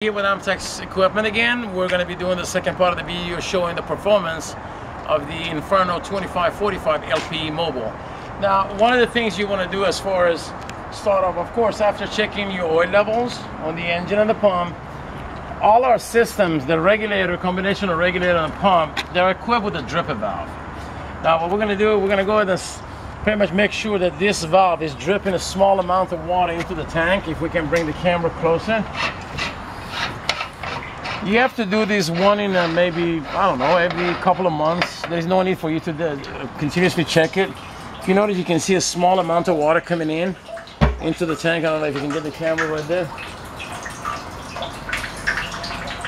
Here with Amtech's equipment again. We're going to be doing the second part of the video showing the performance of the Inferno 2545 LPE mobile. Now, one of the things you want to do as far as start off, of course, after checking your oil levels on the engine and the pump, all our systems, the regulator, combination of regulator and pump, they're equipped with a dripper valve. Now, what we're going to do, we're going to go ahead and pretty much make sure that this valve is dripping a small amount of water into the tank. If we can bring the camera closer. You have to do this one in maybe, I don't know, every couple of months. There's no need for you to continuously check it. If you notice, you can see a small amount of water coming in into the tank. I don't know if you can get the camera right there.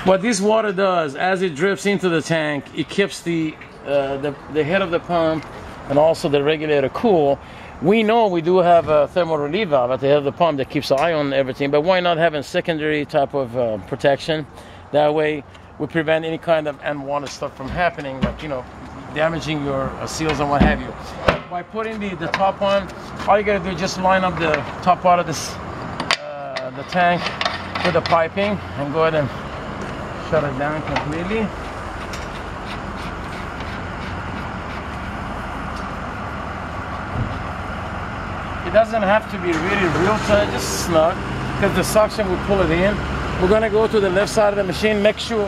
What this water does, as it drips into the tank, it keeps the head of the pump and also the regulator cool. We know we do have a thermal relief valve at the head of the pump that keeps the eye on everything, but why not have a secondary type of protection? That way, we prevent any kind of unwanted stuff from happening, like, you know, damaging your seals and what have you. By putting the top on, all you gotta do is just line up the top part of this, the tank with the piping, and go ahead and shut it down completely. It doesn't have to be really real tight, just snug, because the suction will pull it in. We're going to go to the left side of the machine, make sure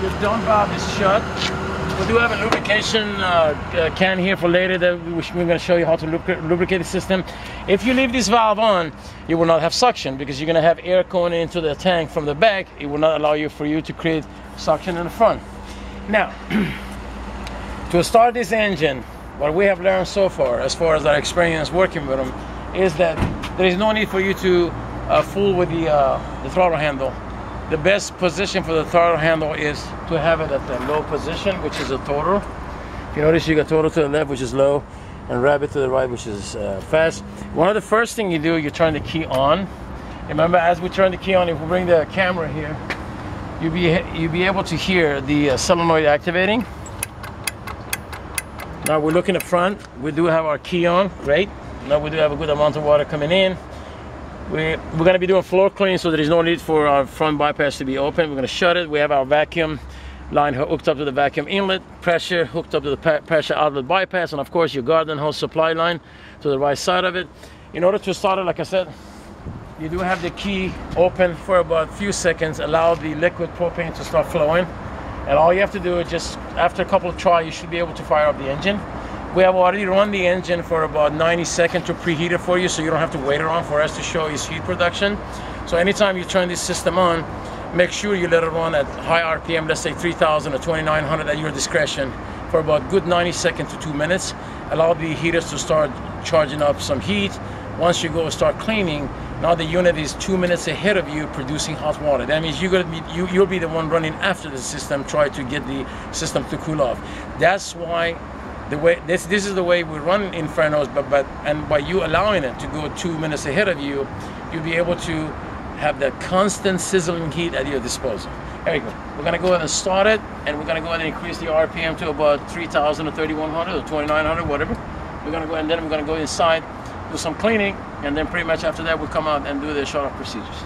your dump valve is shut. We do have a lubrication can here for later that we're going to show you how to lubricate the system. If you leave this valve on, you will not have suction because you're going to have air going into the tank from the back. It will not allow you to create suction in the front. Now, to start this engine, what we have learned so far, as far as our experience working with them, is that there is no need for you to fool with the throttle handle. The best position for the throttle handle is to have it at the low position, which is a throttle. If you notice, you got throttle to the left, which is low, and rabbit to the right, which is fast. One of the first thing you do, you turn the key on. Remember, as we turn the key on, if we bring the camera here, you'll be able to hear the solenoid activating. Now we're looking at front. We do have our key on, great. Now we do have a good amount of water coming in. We're going to be doing floor cleaning, so there is no need for our front bypass to be open. We're going to shut it. We have our vacuum line hooked up to the vacuum inlet, pressure hooked up to the pressure outlet bypass, and of course your garden hose supply line to the right side of it. In order to start it, like I said, you do have the key open for about a few seconds, allow the liquid propane to start flowing, and all you have to do is just, after a couple of tries, you should be able to fire up the engine. We have already run the engine for about 90 seconds to preheat it for you, so you don't have to wait around for us to show its heat production. So anytime you turn this system on, make sure you let it run at high RPM, let's say 3,000 or 2,900 at your discretion, for about good 90 seconds to 2 minutes. Allow the heaters to start charging up some heat. Once you go start cleaning, now the unit is 2 minutes ahead of you producing hot water. That means you'll be the one running after the system, try to get the system to cool off. That's why this is the way we run Infernos, and by you allowing it to go 2 minutes ahead of you, you'll be able to have that constant sizzling heat at your disposal. Very good. We're going to go ahead and start it, and we're going to go ahead and increase the RPM to about 3,000 or 3,100 or 2,900, whatever. We're going to go ahead and then we're going to go inside, do some cleaning, and then pretty much after that we'll come out and do the shut-off procedures.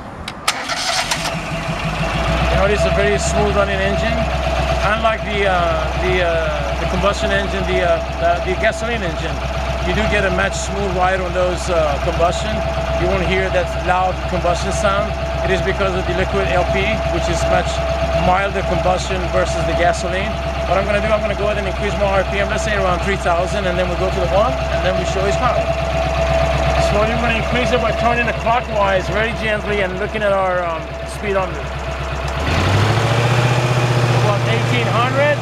You know, this is a very smooth running engine. Unlike the combustion engine, the gasoline engine, you do get a much smooth ride on those combustion. You won't hear that loud combustion sound. It is because of the liquid LP, which is much milder combustion versus the gasoline. What I'm going to do, I'm going to go ahead and increase my RPM, let's say around 3,000, and then we'll go to the 1, and then we show his power. Slowly we're going to increase it by turning it clockwise very gently and looking at our speedometer. About 1,800.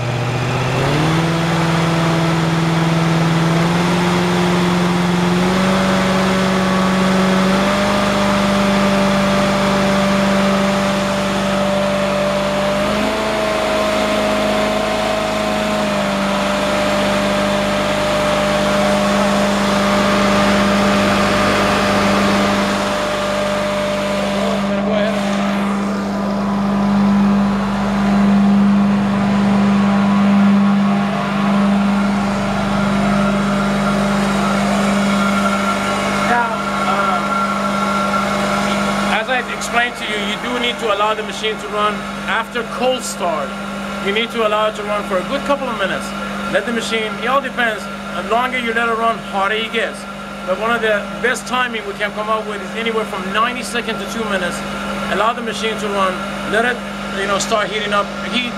allow the machine to run after cold start. You need to allow it to run for a good couple of minutes. Let the machine, it all depends. The longer you let it run, harder it gets. But one of the best timing we can come up with is anywhere from 90 seconds to 2 minutes. Allow the machine to run. Let it, start heating up. Heat.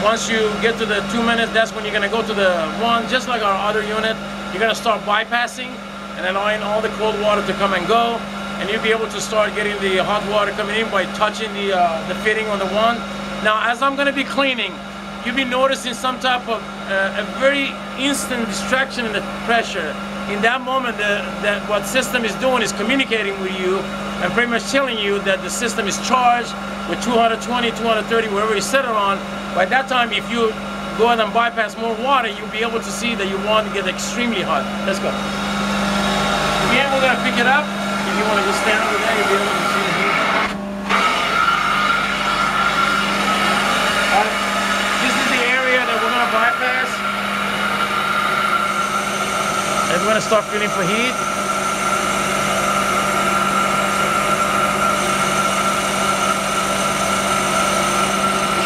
Once you get to the 2 minutes, that's when you're gonna go to the one, just like our other unit. You're gonna start bypassing and allowing all the cold water to come and go. And you'll be able to start getting the hot water coming in by touching the fitting on the one. Now, as I'm gonna be cleaning, you'll be noticing some type of a very instant distraction in the pressure. In that moment, that what system is doing is communicating with you and pretty much telling you that the system is charged with 220, 230, wherever you set it on. By that time, if you go ahead and bypass more water, you'll be able to see that you want to get extremely hot. Let's go. Again, we're gonna pick it up. If you want to just stand over there, you'll be able to see the heat. This is the area that we're gonna bypass. And we're going to start feeling for heat.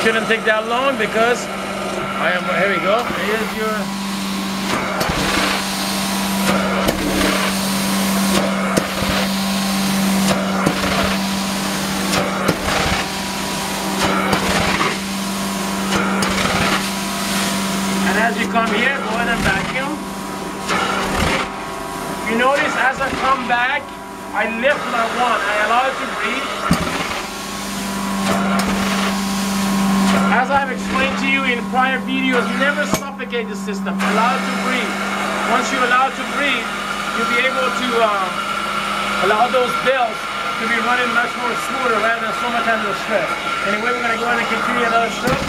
Shouldn't take that long because here we go. Here's your and as you come here, go ahead and vacuum. You notice as I come back, I lift my one. I allow it to breathe. As I've explained to you in prior videos, never suffocate the system. Allow it to breathe. Once you allow it to breathe, you'll be able to allow those belts to be running much more smoother rather than so much under stress. Anyway, we're going to go ahead and continue another stroke.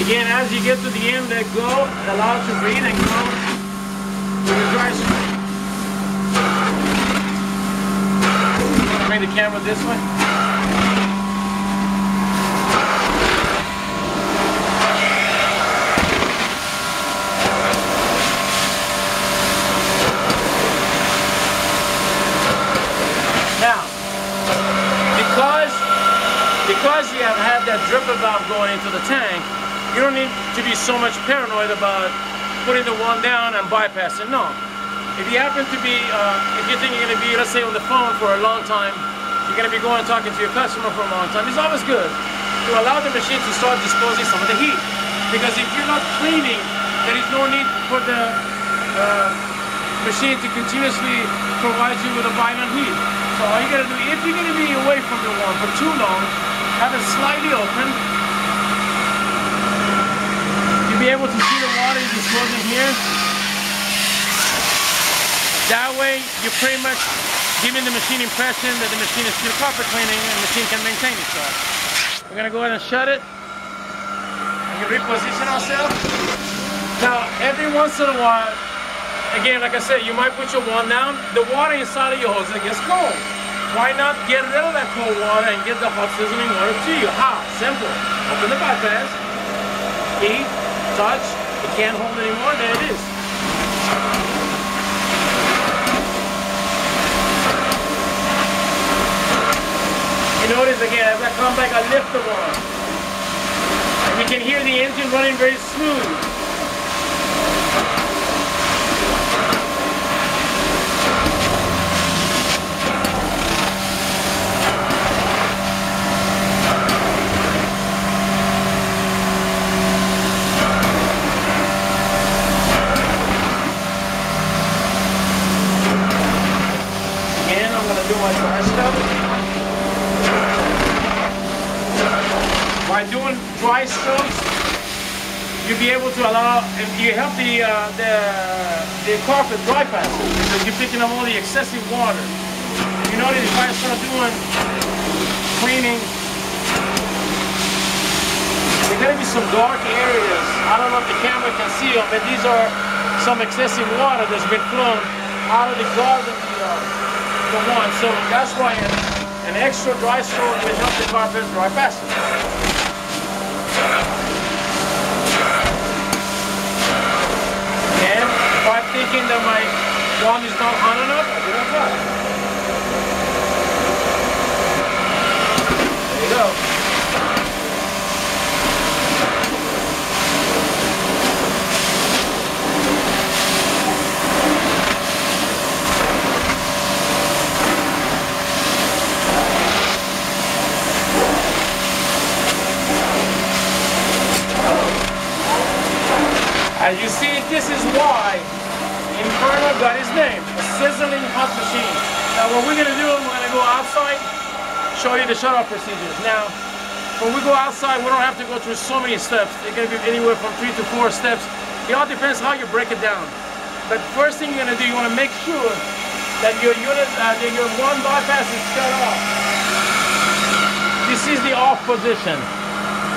Again, as you get to the end, let go, allow it to breathe and go with your dry stroke. Bring the camera this way. Now, because you have had that dripper valve going into the tank, you don't need to be so much paranoid about putting the one down and bypassing. No. If you happen to be, if you think you're going to be, let's say, on the phone for a long time, you're going to be going and talking to your customer for a long time, it's always good to allow the machine to start disposing some of the heat. Because if you're not cleaning, there is no need for the machine to continuously provide you with a violent heat. So all you got to do, if you're going to be away from the one for too long, have it slightly open. Be able to see the water is disposing here. That way, you're pretty much giving the machine impression that the machine is still carpet cleaning and the machine can maintain itself. We're gonna go ahead and shut it. We can reposition ourselves. Now, every once in a while, again, like I said, you might put your one down. The water inside of your hose gets cold. Why not get rid of that cold water and get the hot sizzling water to you? How? Simple. Open the bypass. Heat. Touch, it can't hold anymore, there it is. You notice again, as I come back, I lift the one. And you can hear the engine running very smooth. By doing dry strokes, you'll be able to allow, and you help the carpet dry faster because you're picking up all the excessive water. You notice if I start doing cleaning some dark areas. I don't know if the camera can see them, but these are some excessive water that's been flown out of the garden for one. So that's why an extra dry stroke will help the carpet dry faster. And if I'm thinking that my gun is not hot enough, I do it fast. There you go. As you see, this is why Inferno got his name, a sizzling hot machine. Now what we're going to do, we're going to go outside, show you the shut-off procedures. Now, when we go outside, we don't have to go through so many steps. It's going to be anywhere from 3 to 4 steps. It all depends how you break it down. But first thing you're going to do, you want to make sure that your unit, that your one bypass is shut off. This is the off position.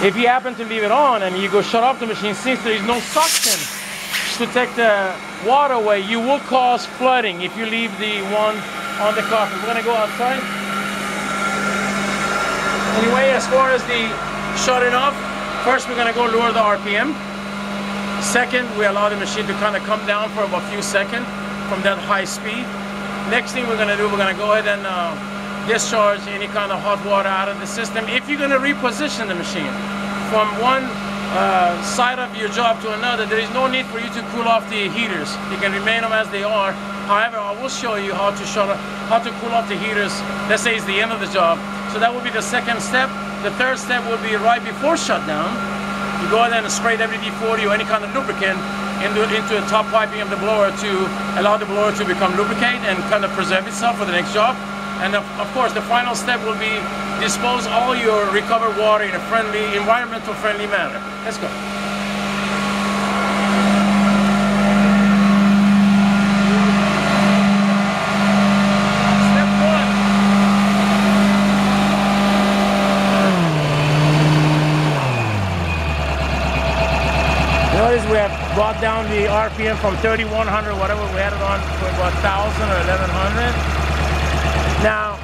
If you happen to leave it on and you go shut off the machine, since there is no suction to take the water away, you will cause flooding if you leave the one on the carpet. We're going to go outside. Anyway, as far as the shutting off, first we're going to go lower the RPM. Second, we allow the machine to kind of come down for about a few seconds from that high speed. Next thing we're going to do, we're going to go ahead and discharge any kind of hot water out of the system. If you're going to reposition the machine from one side of your job to another, there is no need for you to cool off the heaters. You can remain them as they are. However, I will show you how to cool off the heaters. Let's say it's the end of the job. So that will be the second step. The third step will be right before shutdown. You go ahead and spray WD-40 or any kind of lubricant into the top piping of the blower to allow the blower to become lubricated and kind of preserve itself for the next job. And of course, the final step will be dispose all your recovered water in a friendly, environmental friendly manner. Let's go. Step one. Notice we have brought down the RPM from 3100, whatever we had it on, to about 1000 or 1100. Now,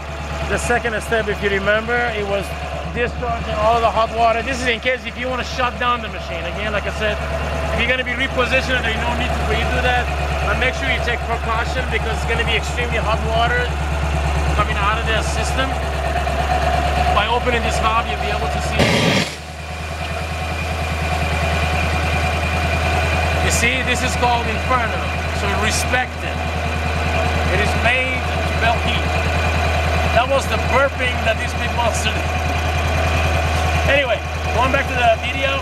the second step, if you remember, it was discharging all the hot water. This is in case if you want to shut down the machine. Again, like I said, if you're going to be repositioned, there's no need for you to do that. But make sure you take precaution because it's going to be extremely hot water coming out of the system. By opening this valve, you'll be able to see. You see, this is called Inferno, so respect it. It is made to belt heat. That was the burping that this big monster did. Anyway, going back to the video,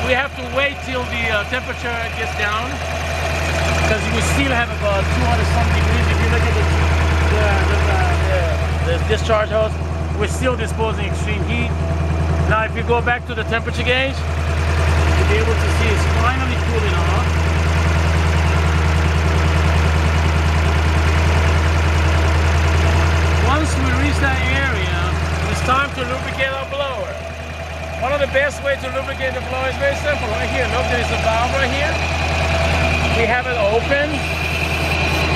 we have to wait till the temperature gets down because we still have about 200 some degrees. If you look at the discharge hose, we're still disposing extreme heat. Now, if you go back to the temperature gauge, you'll be able to see it's finally cooling off. Once we reach that area, it's time to lubricate our blower. One of the best ways to lubricate the blower is very simple. Right here, look, there's a valve right here. We have it open.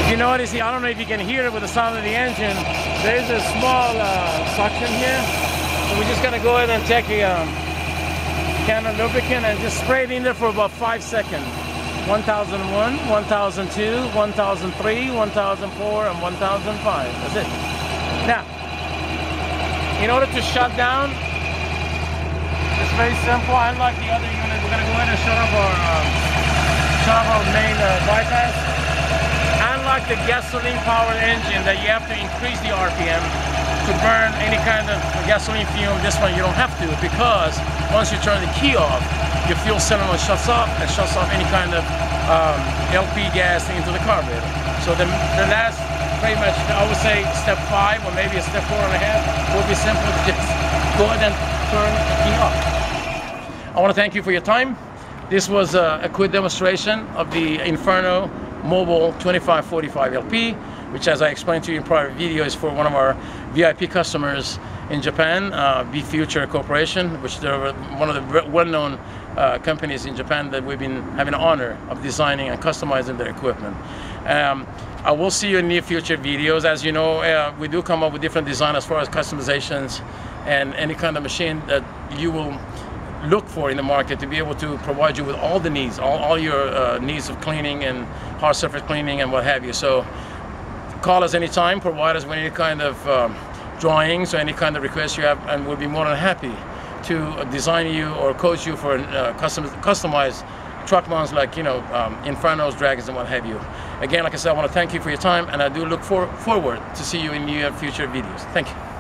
If you notice, I don't know if you can hear it with the sound of the engine. There's a small suction here. So we're just gonna go ahead and take a can of lubricant and just spray it in there for about 5 seconds. 1001, 1002, 1003, 1004, and 1005. That's it. Now, in order to shut down, it's very simple. Unlike the other unit, we're going to go ahead and shut off our main bypass. Unlike the gasoline-powered engine that you have to increase the RPM to burn any kind of gasoline fume, this one you don't have to, because once you turn the key off, your fuel cylinder shuts off and shuts off any kind of LP gas into the carburetor. So the last, pretty much, I would say step 5 or maybe a step 4.5 will be simple. Just go ahead and turn the key off. I want to thank you for your time. This was a quick demonstration of the Inferno Mobile 2545 LP, which, as I explained to you in prior video, is for one of our VIP customers in Japan, Be Future Corporation, which they're one of the well-known companies in Japan that we've been having the honor of designing and customizing their equipment. I will see you in near future videos. As you know, we do come up with different design as far as customizations and any kind of machine that you will look for in the market to be able to provide you with all the needs, all your needs of cleaning and hard surface cleaning and what have you. So call us anytime, provide us with any kind of drawings or any kind of requests you have, and we'll be more than happy to design you or coach you for customized truck mounts like, Infernos, Dragons, and what have you. Again, like I said, I want to thank you for your time, and I do look forward to see you in near future videos. Thank you.